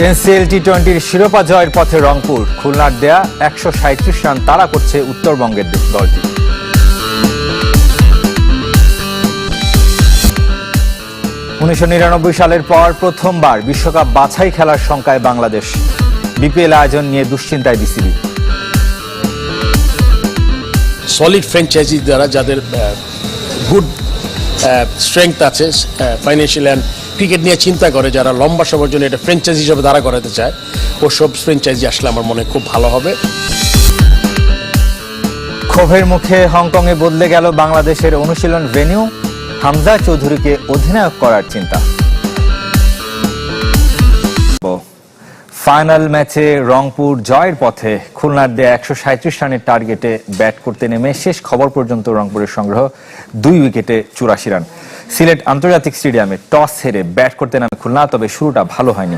NCL টি-20 শিরোপা জয়ের পথে রংপুর। খুলনার দেয়া 137 রান তাড়া করছে উত্তরবঙ্গের দলটি। (1999) সালের পর প্রথমবার বিশ্বকাপ বাছাই খেলার শঙ্কায় বাংলাদেশ। বিপিএল আয়োজন নিয়ে দুশ্চিন্তায় বিসিবি। সলিড ফ্র্যাঞ্চাইজি দ্বারা যাদের গুড স্ট্রেংথ আছে ফাইন্যান্সিয়াল অ্যান্ড ক্রিকেট নিয়ে চিন্তা করে, যারা লম্বা সময়ের জন্য এটা ফ্র্যাঞ্চাইজি হিসেবে দাঁড়া করাতে চায়, ওসব ফ্র্যাঞ্চাইজি আসলে আমার মনে খুব ভালো হবে। ক্ষোভের মুখে হংকংয়ে বদলে গেল বাংলাদেশের অনুশীলন ভেন্যু। হামজা চৌধুরীকে অধিনায়ক করার চিন্তা। ফাইনাল ম্যাচে রংপুর জয়ের পথে। খুলনার দেয়া 137 রানের টার্গেটে ব্যাট করতে নেমে শেষ খবর পর্যন্ত রংপুরের সংগ্রহ 2 উইকেটে 84 রান। সিলেট আন্তর্জাতিক স্টেডিয়ামে টস হেরে ব্যাট করতে নামে খুলনা, তবে শুরুটা ভালো হয়নি।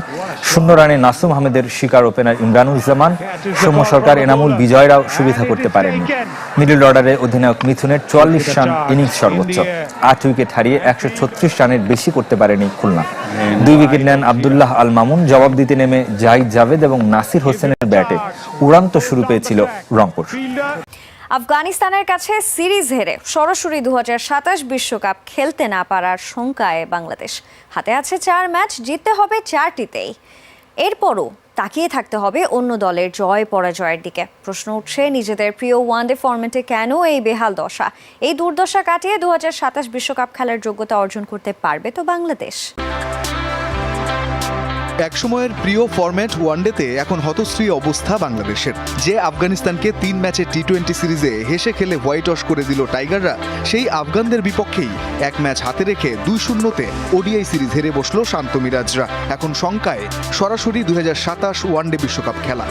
0 রানে নাসুম আহমেদের শিকার ওপেনার ইমরানুজ্জামান, সৌম্য সরকার, এনামুল বিজয়রাও সুবিধা করতে পারেননি। মিডল অর্ডারে অধিনায়ক মিথুনের 44 রান ইনিংস সর্বোচ্চ। 8 উইকেট হারিয়ে 136 রানের বেশি করতে পারেনি খুলনা। 2 উইকেট নেন আব্দুল্লাহ আল মামুন। জবাব দিতে নেমে জাহিদ জাভেদ এবং নাসির হোসেনের ব্যাটে উড়ান্ত শুরু পেয়েছিল রংপুর। আফগানিস্তানের কাছে সিরিজ হেরে সরাসরি 2027 বিশ্বকাপ খেলতে না পারার শঙ্কায় বাংলাদেশ। হাতে আছে 4 ম্যাচ, জিততে হবে 4টিতেই। এরপরও তাকিয়ে থাকতে হবে অন্য দলের জয় পরাজয়ের দিকে। প্রশ্ন উঠছে, নিজেদের প্রিয় ওয়ানডে ফরম্যাটে কেন এই বেহাল দশা? এই দুর্দশা কাটিয়ে 2027 বিশ্বকাপ খেলার যোগ্যতা অর্জন করতে পারবে তো বাংলাদেশ? একসময়ের প্রিয় ফরম্যাট ওয়ানডেতে এখন হতশ্রী অবস্থা বাংলাদেশের। যে আফগানিস্তানকে 3 ম্যাচে টি-20 সিরিজে হেসে খেলে হোয়াইট ওয়াশ করে দিল টাইগাররা, সেই আফগানদের বিপক্ষেই 1 ম্যাচ হাতে রেখে 2-0-তে ওডিআই সিরিজ হেরে বসলো শান্ত মিরাজরা। এখন শঙ্কায় সরাসরি 2027 ওয়ানডে বিশ্বকাপ খেলা।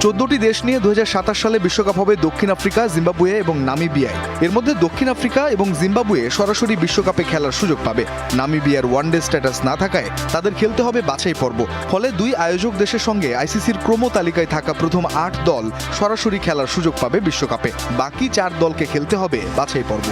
14টি দেশ নিয়ে 2027 সালে বিশ্বকাপ হবে দক্ষিণ আফ্রিকা, জিম্বাবুয়ে এবং নামিবিয়ায়। এর মধ্যে দক্ষিণ আফ্রিকা এবং জিম্বাবুয়ে সরাসরি বিশ্বকাপে খেলার সুযোগ পাবে। নামিবিয়ার ওয়ানডে স্ট্যাটাস না থাকায় তাদের খেলতে হবে বাছাই পর্ব। ফলে 2 আয়োজক দেশের সঙ্গে আইসিসির ক্রম তালিকায় থাকা প্রথম 8 দল সরাসরি খেলার সুযোগ পাবে বিশ্বকাপে। বাকি 4 দলকে খেলতে হবে বাছাই পর্ব।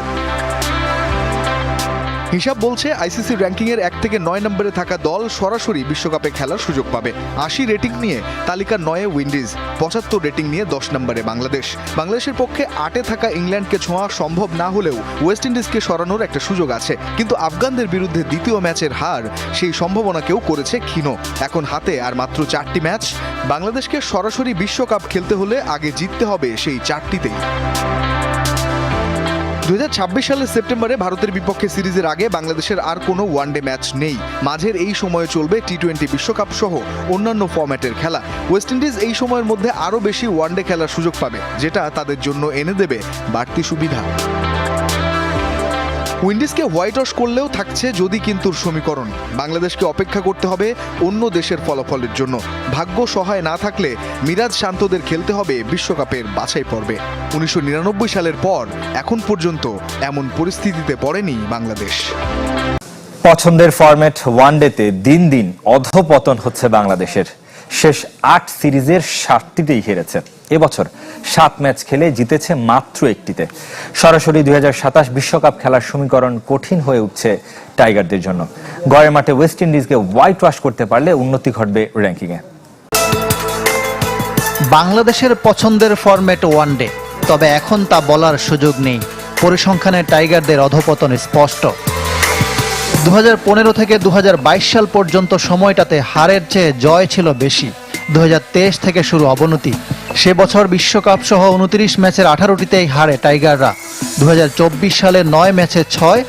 হিসাব বলছে আইসিসি র্যাঙ্কিংয়ের 1 থেকে 9 নম্বরে থাকা দল সরাসরি বিশ্বকাপে খেলার সুযোগ পাবে। 80 রেটিং নিয়ে তালিকার 9-এ উইন্ডিজ, 75 রেটিং নিয়ে 10 নম্বরে বাংলাদেশ। বাংলাদেশের পক্ষে 8-এ থাকা ইংল্যান্ডকে ছোঁয়া সম্ভব না হলেও ওয়েস্ট ইন্ডিজকে সরানোর একটা সুযোগ আছে। কিন্তু আফগানদের বিরুদ্ধে দ্বিতীয় ম্যাচের হার সেই সম্ভাবনাকেও করেছে ক্ষীণ। এখন হাতে আর মাত্র 4টি ম্যাচ। বাংলাদেশকে সরাসরি বিশ্বকাপ খেলতে হলে আগে জিততে হবে সেই 4টিতেই। 2026 সালের সেপ্টেম্বরে ভারতের বিপক্ষে সিরিজের আগে বাংলাদেশের আর কোনো ওয়ানডে ম্যাচ নেই। মাঝের এই সময়ে চলবে টি-20 বিশ্বকাপ সহ অন্যান্য ফরম্যাটের খেলা। ওয়েস্ট ইন্ডিজ এই সময়ের মধ্যে আরও বেশি ওয়ানডে খেলার সুযোগ পাবে, যেটা তাদের জন্য এনে দেবে বাড়তি সুবিধা। উইন্ডিজকে হোয়াইট ওয়াশ করলেও থাকছে যদি কিন্তুর সমীকরণ। বাংলাদেশকে অপেক্ষা করতে হবে অন্য দেশের ফলাফলের জন্য। ভাগ্য সহায় না থাকলে মিরাজ শান্তদের খেলতে হবে বিশ্বকাপের বাছাই পর্বে। 1999 সালের পর এখন পর্যন্ত এমন পরিস্থিতিতে পড়েনি বাংলাদেশ। পছন্দের ফরম্যাট ওয়ানডেতে দিন দিন অধঃপতন হচ্ছে বাংলাদেশের। শেষ 8 সিরিজের 7টিতেই হেরেছে। এবছর 7 ম্যাচ খেলে জিতেছে মাত্র 1টিতে। সরাসরি 2027 বিশ্বকাপ খেলার সমীকরণ কঠিন হয়ে উঠছে টাইগারদের জন্য। গড়ের মাঠে ওয়েস্ট ইন্ডিজকে হোয়াইট ওয়াশ করতে পারলে উন্নতি ঘটবে র্যাঙ্কিংয়ে। বাংলাদেশের পছন্দের ফরম্যাট ওয়ানডে, তবে এখন তা বলার সুযোগ নেই। পরিসংখ্যানে টাইগারদের অধঃপতন স্পষ্ট। 2015 থেকে 2022 সাল পর্যন্ত সময়টাতে হারের চেয়ে জয় ছিল বেশি। 2023 থেকে শুরু অবনতি। সে বছর বিশ্বকাপ সহ 29 ম্যাচের 18টিতেই হারে টাইগাররা। 2024 সালে 9 ম্যাচে 6,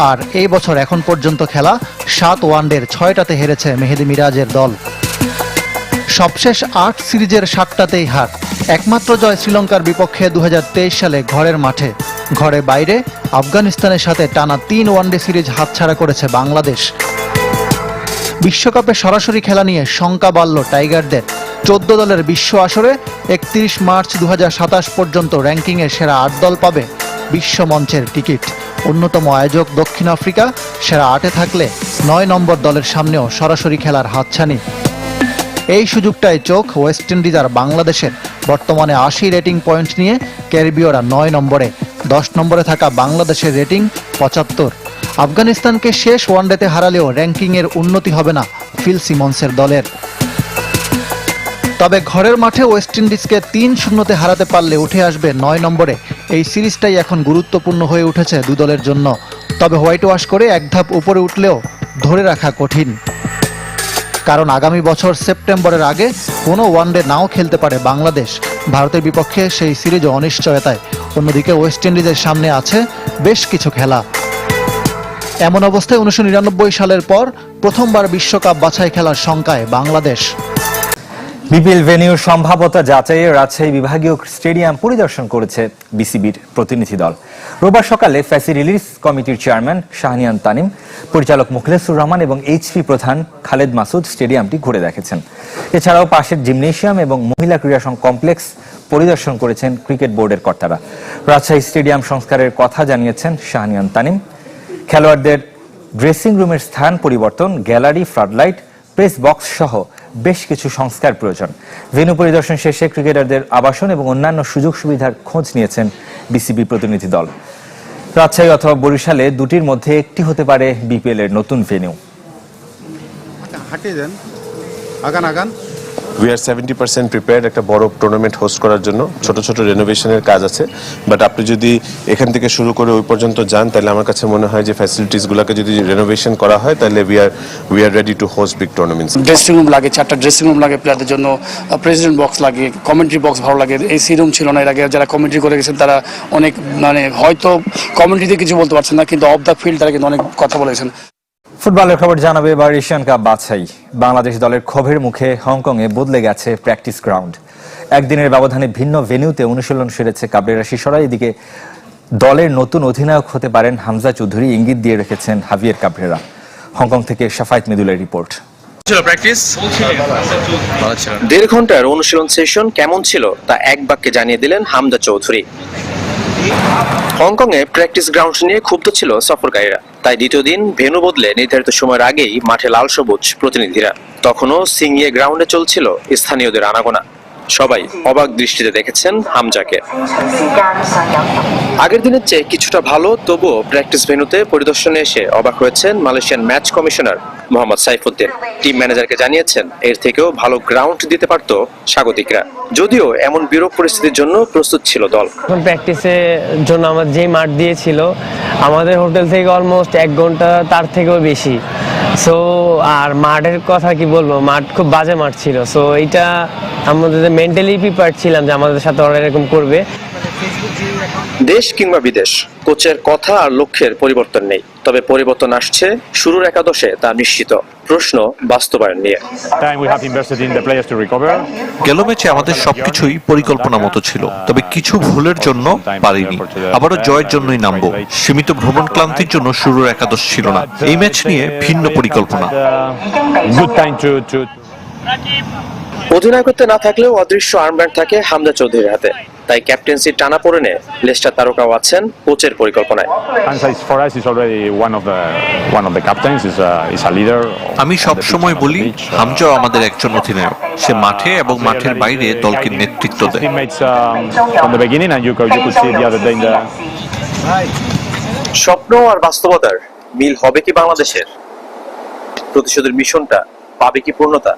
আর এই বছর এখন পর্যন্ত খেলা 7 ওয়ানডের 6টাতে হেরেছে মেহেদী মিরাজের দল। সবশেষ 8 সিরিজের 7টাতেই হার। একমাত্র জয় শ্রীলঙ্কার বিপক্ষে 2023 সালে ঘরের মাঠে। ঘরে বাইরে আফগানিস্তানের সাথে টানা 3 ওয়ানডে সিরিজ হাতছাড়া করেছে বাংলাদেশ। বিশ্বকাপে সরাসরি খেলা নিয়ে শঙ্কা বাড়ল টাইগারদের। 14 দলের বিশ্ব আসরে 31 মার্চ 2027 পর্যন্ত র্যাঙ্কিংয়ে সেরা 8 দল পাবে বিশ্ব মঞ্চের টিকিট। অন্যতম আয়োজক দক্ষিণ আফ্রিকা সেরা 8-এ থাকলে 9 নম্বর দলের সামনেও সরাসরি খেলার হাতছানি। এই সুযোগটায় চোখ ওয়েস্ট ইন্ডিজ আর বাংলাদেশের। বর্তমানে 80 রেটিং পয়েন্ট নিয়ে ক্যারিবীয়রা 9 নম্বরে। 10 নম্বরে থাকা বাংলাদেশের রেটিং 75। আফগানিস্তানকে শেষ ওয়ানডেতে হারালেও র্যাঙ্কিংয়ের উন্নতি হবে না ফিল সিমন্সের দলের। তবে ঘরের মাঠে ওয়েস্ট ইন্ডিজকে 3-0-তে হারাতে পারলে উঠে আসবে 9 নম্বরে। এই সিরিজটাই এখন গুরুত্বপূর্ণ হয়ে উঠেছে দু দলের জন্য। তবে হোয়াইট ওয়াশ করে এক ধাপ উপরে উঠলেও ধরে রাখা কঠিন, কারণ আগামী বছর সেপ্টেম্বরের আগে কোনো ওয়ানডে নাও খেলতে পারে বাংলাদেশ। ভারতের বিপক্ষে সেই সিরিজও অনিশ্চয়তায়। অন্যদিকে ওয়েস্ট ইন্ডিজের সামনে আছে বেশ কিছু খেলা। এমন অবস্থায় 1999 সালের পর প্রথমবার বিশ্বকাপ বাছাই খেলার শঙ্কায় বাংলাদেশ। বিপিএল ভেন্যুর সম্ভাব্যতা যাচাইয়ে রাজশাহী বিভাগীয় স্টেডিয়াম পরিদর্শন করেছে বিসিবির প্রতিনিধি দল। রোববার সকালে ফ্যাসিলিটিস কমিটির চেয়ারম্যান শাহনিয়ান তানিম, পরিচালক মুখলেসুর রহমান এবং এইচপি প্রধান খালেদ মাসুদ স্টেডিয়ামটি ঘুরে দেখেছেন। এছাড়াও পাশের জিমনেশিয়াম এবং মহিলা ক্রীড়া কমপ্লেক্স পরিদর্শন করেছেন ক্রিকেট বোর্ডের কর্তারা। রাজশাহী স্টেডিয়াম সংস্কারের কথা জানিয়েছেন শাহনিয়ান তানিম। খেলোয়াড়দের ড্রেসিং রুমের স্থান পরিবর্তন, গ্যালারি, ফ্লাডলাইট, প্রেস বক্স সহ বেশ কিছু সংস্কার প্রয়োজন। ভেন্যু পরিদর্শন শেষে ক্রিকেটারদের আবাসন এবং অন্যান্য সুযোগ সুবিধার খোঁজ নিয়েছেন বিসিবি প্রতিনিধি দল। রাজশাহী অথবা বরিশালে দুটির মধ্যে একটি হতে পারে বিপিএল এর নতুন ভেন্যু। We are 70% prepared একটা বড় টুর্নামেন্ট হোস্ট করার জন্য। ছোট ছোট রেনোভেশনের কাজ আছে, বাট আপনি যদি এখান থেকে শুরু করে ওই পর্যন্ত যান তাহলে আমার কাছে মনে হয় যে ফ্যাসিলিটিসগুলোকে যদি রেনোভেশন করা হয় তাহলে we are ready to host big tournaments. Dressing room লাগে, 4টা ড্রেসিং রুম লাগে প্লেয়ারদের জন্য, প্রেসিডেন্ট বক্স লাগে, কমেন্ট্রি বক্স ভালো লাগে। এসি রুম ছিল না এর আগে, যারা কমেন্ট্রি করে গেছেন তারা অনেক হয়তো কমেন্ট্রিতে কিছু বলতে পারছেন না, কিন্তু অফ দ্য ফিল্ড তারা কিন্তু অনেক কথা বলেছেন। ফুটবলের খবর জানাবে এবার এশিয়ান কাপ বাছাই। বাংলাদেশ দলের ক্ষোভের মুখে হংকংয়ে বদলে গেছে প্র্যাকটিস গ্রাউন্ড। একদিনের ব্যবধানে ভিন্ন ভেন্যুতে অনুশীলন সেরেছে কাবরেরা শিশোরা। এদিকে দলের নতুন অধিনায়ক হতে পারেন হামজা চৌধুরী, ইঙ্গিত দিয়ে রেখেছেন হাভিয়ের কাবরেরা। হংকং থেকে শাফায়েত মিদুলের রিপোর্ট। 1.5 ঘন্টার অনুশীলন সেশন কেমন ছিল তা এক বাক্যে জানিয়ে দিলেন হামজা চৌধুরী। হংকংয়ে প্র্যাকটিস গ্রাউন্ড নিয়ে ক্ষুব্ধ ছিল সফরকারীরা, তাই দ্বিতীয় দিন ভেন্যু বদলে নির্ধারিত সময়ের আগেই মাঠে লাল সবুজ প্রতিনিধিরা। তখনও সিংয়ে গ্রাউন্ডে চলছিল স্থানীয়দের আনাগোনা। সবাই অবাক দৃষ্টিতে দেখেছেন হামজাকে। আগের দিনের চেয়ে কিছুটা ভালো, তবুও প্র্যাকটিস ভেন্যুতে পরিদর্শনে এসে অবাক হয়েছেন Malaysian match commissioner Mohammad Saifuddin. Team ম্যানেজারকে জানিয়েছেন এর থেকেও ভালো গ্রাউন্ড দিতে পারত স্বাগতিকরা। যদিও এমন বিরূপ পরিস্থিতির জন্য প্রস্তুত ছিল দল। প্র্যাকটিসের জন্য আমার যে মাঠ দিয়েছিল আমাদের হোটেল থেকে অলমোস্ট 1 ঘন্টা তার থেকেও বেশি। সো আর মাঠের কথা কি বলবো, মাঠ খুব বাজে মাঠ ছিল। সো এইটা আমাদের মেন্টালি প্রিপেয়ার্ড ছিলাম যে আমাদের সাথে ওরা এরকম করবে। দেশ কিংবা বিদেশ, কোচের কথা আর লক্ষ্যের পরিবর্তন নেই, তবে পরিবর্তন আসছে শুরুর একাদশে তা নিশ্চিত। প্রশ্ন বাস্তবায়ন নিয়ে। গেল ম্যাচে আমাদের সবকিছুই পরিকল্পনা মতো ছিল, তবে কিছু ভুলের জন্য পারিনি। আবারও জয়ের জন্যই নামবো। সীমিত ভ্রমণ ক্লান্তির জন্য শুরুর একাদশ ছিল না। এই ম্যাচ নিয়ে ভিন্ন পরিকল্পনা। অধিনায়কত্বে না থাকলেও অদৃশ্য আর্মব্যান্ড থাকে হামজা চৌধুরীর হাতে, তাই ক্যাপ্টেন্সির টানা পড়েনে লেস্টার তারকাও আছেন কোচের পরিকল্পনায়। আমি সব সময় বলি হামজাও আমাদের একজন অধিনায়ক। সে মাঠে এবং মাঠের বাইরে দলকে নেতৃত্ব দেয়। স্বপ্ন আর বাস্তবতার মিল হবে কি বাংলাদেশের? প্রতিশোধের মিশনটা পাবে কি পূর্ণতা?